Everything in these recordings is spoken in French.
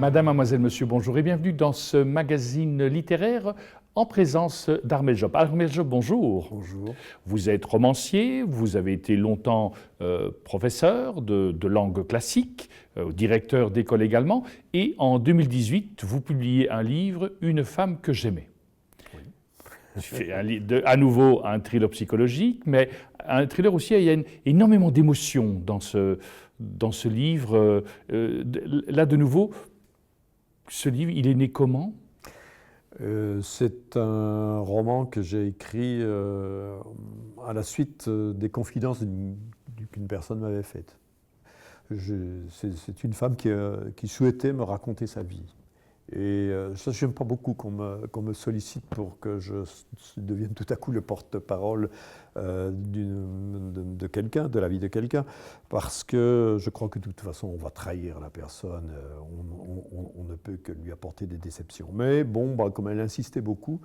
Madame, mademoiselle, monsieur, bonjour et bienvenue dans ce magazine littéraire en présence d'Armel Job. Armel Job, bonjour. Bonjour. Vous êtes romancier, vous avez été longtemps professeur de langue classique, directeur d'école également, et en 2018, vous publiez un livre, Une femme que j'aimais. À nouveau un thriller psychologique, mais un thriller aussi, il y a énormément d'émotions dans ce livre. Là, de nouveau, ce livre, il est né comment ? C'est un roman que j'ai écrit à la suite des confidences qu'une personne m'avait faites. C'est une femme qui souhaitait me raconter sa vie. Et ça, je n'aime pas beaucoup qu'on me sollicite pour que je devienne tout à coup le porte-parole de quelqu'un, de la vie de quelqu'un, parce que je crois que de toute façon, on va trahir la personne, on ne peut que lui apporter des déceptions. Mais bon, comme elle insistait beaucoup,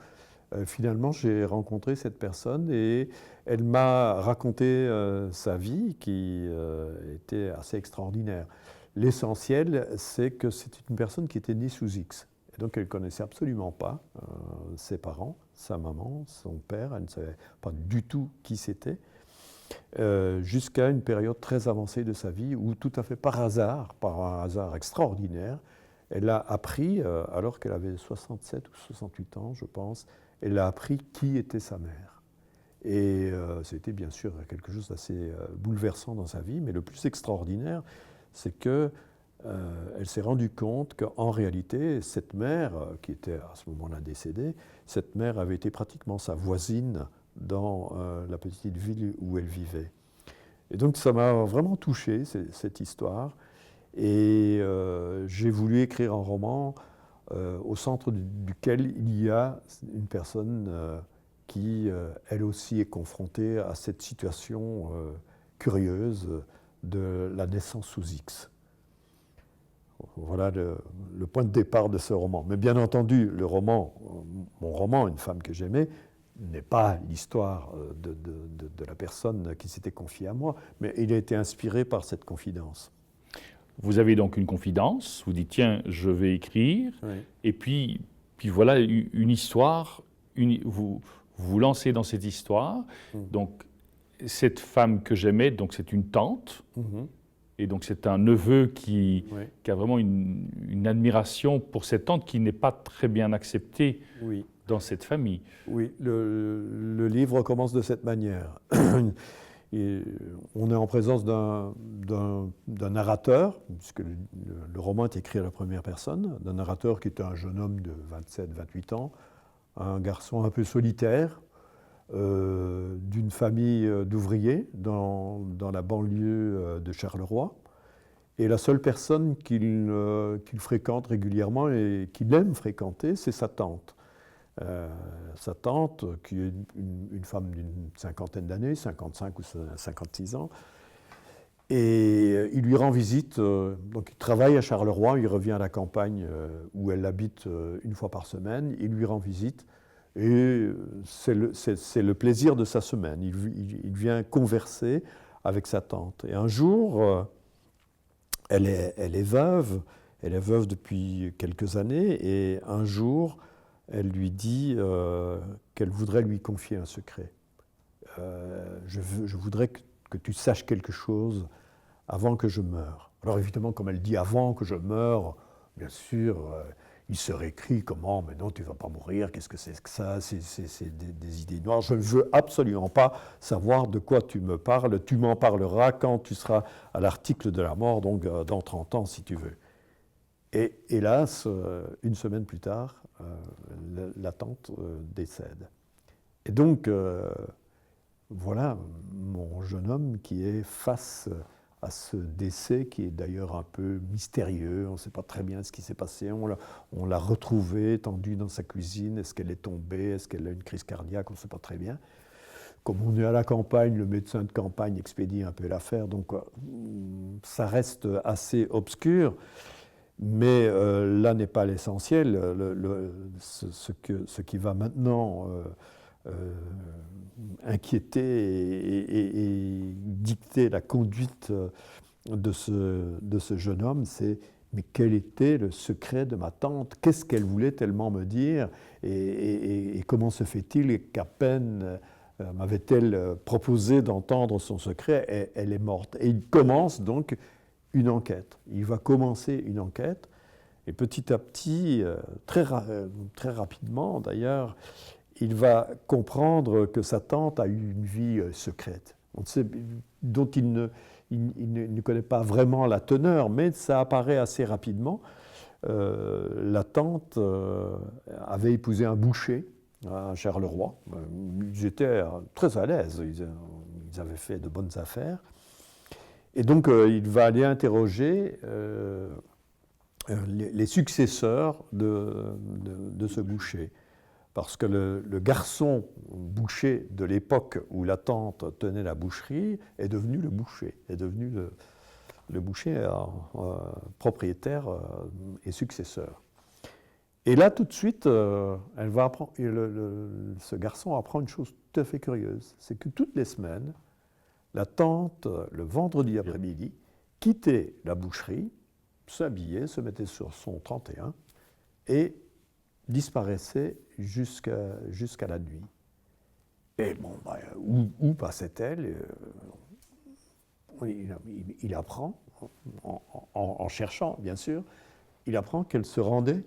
finalement, j'ai rencontré cette personne et elle m'a raconté sa vie qui était assez extraordinaire. L'essentiel, c'est que c'est une personne qui était née sous X. Et donc, elle ne connaissait absolument pas ses parents, sa maman, son père. Elle ne savait pas du tout qui c'était, jusqu'à une période très avancée de sa vie où, tout à fait par un hasard extraordinaire, elle a appris, alors qu'elle avait 67 ou 68 ans, je pense, elle a appris qui était sa mère. Et c'était bien sûr quelque chose d'assez bouleversant dans sa vie, mais le plus extraordinaire, c'est qu'elle s'est rendue compte qu'en réalité, cette mère, qui était à ce moment-là décédée, cette mère avait été pratiquement sa voisine dans la petite ville où elle vivait. Et donc ça m'a vraiment touché, cette histoire, et j'ai voulu écrire un roman au centre duquel il y a une personne qui, elle aussi, est confrontée à cette situation curieuse de la naissance sous X. Voilà le point de départ de ce roman. Mais bien entendu, mon roman, Une femme que j'aimais, n'est pas l'histoire de la personne qui s'était confiée à moi, mais il a été inspiré par cette confidence. Vous avez donc une confidence, vous dites tiens, je vais écrire, Oui. et puis voilà une histoire, vous vous lancez dans cette histoire. Donc cette femme que j'aimais, donc c'est une tante, et donc c'est un neveu qui a vraiment une admiration pour cette tante qui n'est pas très bien acceptée dans cette famille. Oui, le livre commence de cette manière. Et on est en présence d'un narrateur, puisque le roman est écrit à la première personne, d'un narrateur qui était un jeune homme de 27-28 ans, un garçon un peu solitaire, d'une famille d'ouvriers dans la banlieue de Charleroi. Et la seule personne qu'il fréquente régulièrement et qu'il aime fréquenter, c'est sa tante. Sa tante, qui est une femme d'une cinquantaine d'années, 55 ou 56 ans, et il lui rend visite. Donc il travaille à Charleroi, il revient à la campagne où elle habite une fois par semaine, il lui rend visite, et c'est le plaisir de sa semaine. Il vient converser avec sa tante. Et un jour, elle est veuve depuis quelques années, et un jour, elle lui dit qu'elle voudrait lui confier un secret. Je voudrais que tu saches quelque chose avant que je meure. Alors évidemment, comme elle dit avant que je meure, bien sûr, il se récrie comment, mais non, tu ne vas pas mourir, qu'est-ce que c'est que ça, c'est des idées noires. Je ne veux absolument pas savoir de quoi tu me parles, tu m'en parleras quand tu seras à l'article de la mort, donc dans 30 ans si tu veux. Et hélas, une semaine plus tard, la tante décède. Et donc, voilà mon jeune homme qui est face à ce décès qui est d'ailleurs un peu mystérieux. On ne sait pas très bien ce qui s'est passé. On l'a retrouvée tendue dans sa cuisine. Est-ce qu'elle est tombée? Est-ce qu'elle a une crise cardiaque? On ne sait pas très bien. Comme on est à la campagne, le médecin de campagne expédie un peu l'affaire. Donc, ça reste assez obscur. Mais là n'est pas l'essentiel. Ce qui va maintenant inquiéter et dicter la conduite de ce jeune homme, c'est mais quel était le secret de ma tante? Qu'est-ce qu'elle voulait tellement me dire? Et comment se fait-il qu'à peine m'avait-elle proposé d'entendre son secret, elle est morte? Et il commence donc une enquête. Il va commencer une enquête, et petit à petit, très rapidement d'ailleurs, il va comprendre que sa tante a eu une vie secrète, dont il ne connaît pas vraiment la teneur, mais ça apparaît assez rapidement. La tante avait épousé un boucher à Charleroi. Ils étaient très à l'aise, ils avaient fait de bonnes affaires. Et donc il va aller interroger les successeurs de ce boucher. Parce que le garçon boucher de l'époque où la tante tenait la boucherie est devenu le boucher, propriétaire et successeur. Et là, tout de suite, elle va apprendre, ce garçon apprend une chose tout à fait curieuse, c'est que toutes les semaines, la tante, le vendredi après-midi, quittait la boucherie, s'habillait, se mettait sur son 31 et disparaissait jusqu'à la nuit. Et bon, où passait-elle? Il apprend, en cherchant bien sûr, il apprend qu'elle se rendait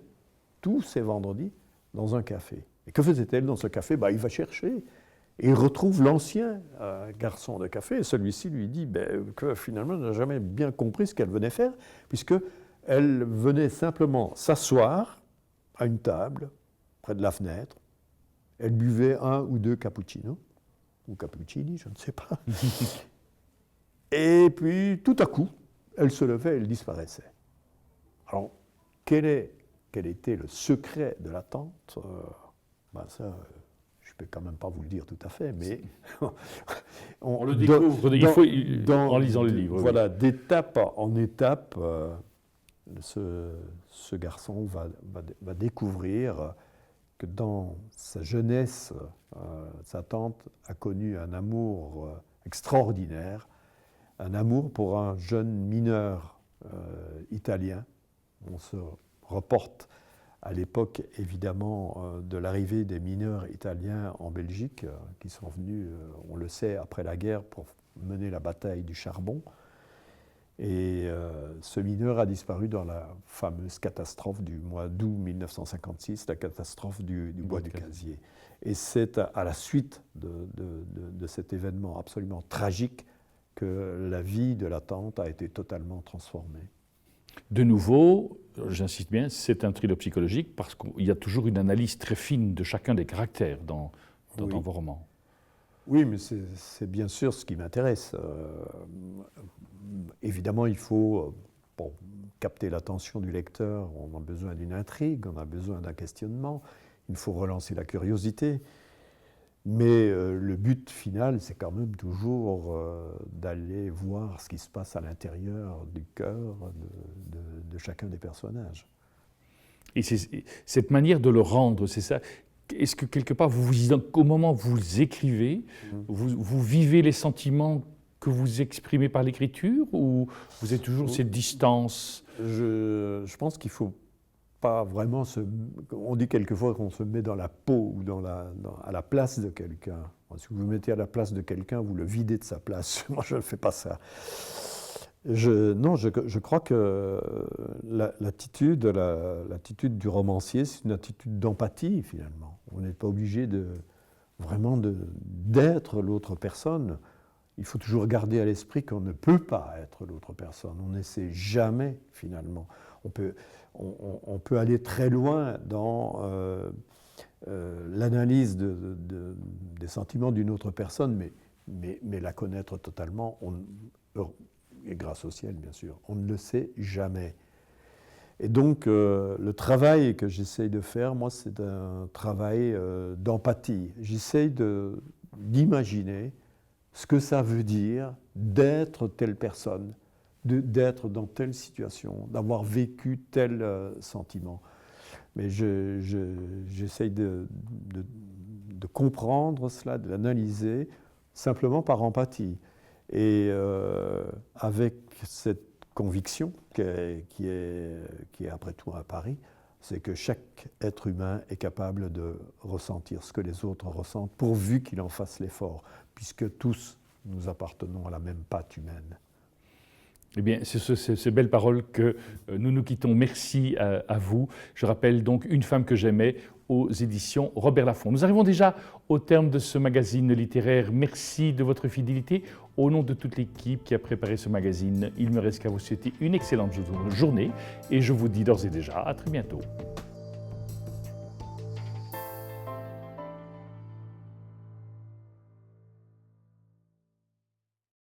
tous ces vendredis dans un café. Et que faisait-elle dans ce café? Il va chercher. Et il retrouve l'ancien garçon de café, et celui-ci lui dit que finalement il n'a jamais bien compris ce qu'elle venait faire, puisqu'elle venait simplement s'asseoir à une table, près de la fenêtre. Elle buvait un ou deux cappuccinos, ou cappuccini, je ne sais pas. Et puis, tout à coup, elle se levait et elle disparaissait. Alors, quel était le secret de la tante? Ça, je ne peux quand même pas vous le dire tout à fait, mais... on le découvre en lisant le livre. Voilà, oui. D'étape en étape, ce garçon va découvrir que dans sa jeunesse, sa tante a connu un amour extraordinaire, un amour pour un jeune mineur italien. On se reporte à l'époque, évidemment, de l'arrivée des mineurs italiens en Belgique, qui sont venus, on le sait, après la guerre pour mener la bataille du charbon. Et ce mineur a disparu dans la fameuse catastrophe du mois d'août 1956, la catastrophe du bois du Casier. Et c'est à la suite de cet événement absolument tragique que la vie de la tante a été totalement transformée. De nouveau, j'insiste bien, c'est un thriller psychologique parce qu'il y a toujours une analyse très fine de chacun des caractères dans vos romans. Oui, mais c'est bien sûr ce qui m'intéresse. Évidemment, il faut, pour capter l'attention du lecteur, on a besoin d'une intrigue, on a besoin d'un questionnement, il faut relancer la curiosité. Mais le but final, c'est quand même toujours d'aller voir ce qui se passe à l'intérieur du cœur de chacun des personnages. Et c'est cette manière de le rendre, c'est ça. Est-ce que quelque part, au moment où vous écrivez, vous vivez les sentiments que vous exprimez par l'écriture, ou vous avez toujours cette distance? Je pense qu'il faut pas vraiment on dit quelquefois qu'on se met dans la peau ou à la place de quelqu'un. Si vous vous mettez à la place de quelqu'un, vous le videz de sa place. Moi, je ne fais pas ça. Je crois que l'attitude du romancier, c'est une attitude d'empathie, finalement. On n'est pas obligé vraiment d'être l'autre personne. Il faut toujours garder à l'esprit qu'on ne peut pas être l'autre personne. On n'essaie jamais, finalement. On peut aller très loin dans l'analyse des sentiments d'une autre personne, mais la connaître totalement, et grâce au ciel, bien sûr, on ne le sait jamais. Et donc, le travail que j'essaye de faire, moi, c'est un travail d'empathie. J'essaye d'imaginer ce que ça veut dire d'être telle personne, d'être dans telle situation, d'avoir vécu tel sentiment. Mais j'essaye de comprendre cela, de l'analyser simplement par empathie. Et avec cette conviction qui est après tout à Paris, c'est que chaque être humain est capable de ressentir ce que les autres ressentent, pourvu qu'il en fasse l'effort, puisque tous nous appartenons à la même patte humaine. Eh bien, c'est ces belles paroles que nous nous quittons. Merci à vous. Je rappelle donc Une femme que j'aimais aux éditions Robert Laffont. Nous arrivons déjà au terme de ce magazine littéraire. Merci de votre fidélité. Au nom de toute l'équipe qui a préparé ce magazine, il me reste qu'à vous souhaiter une excellente journée et je vous dis d'ores et déjà à très bientôt.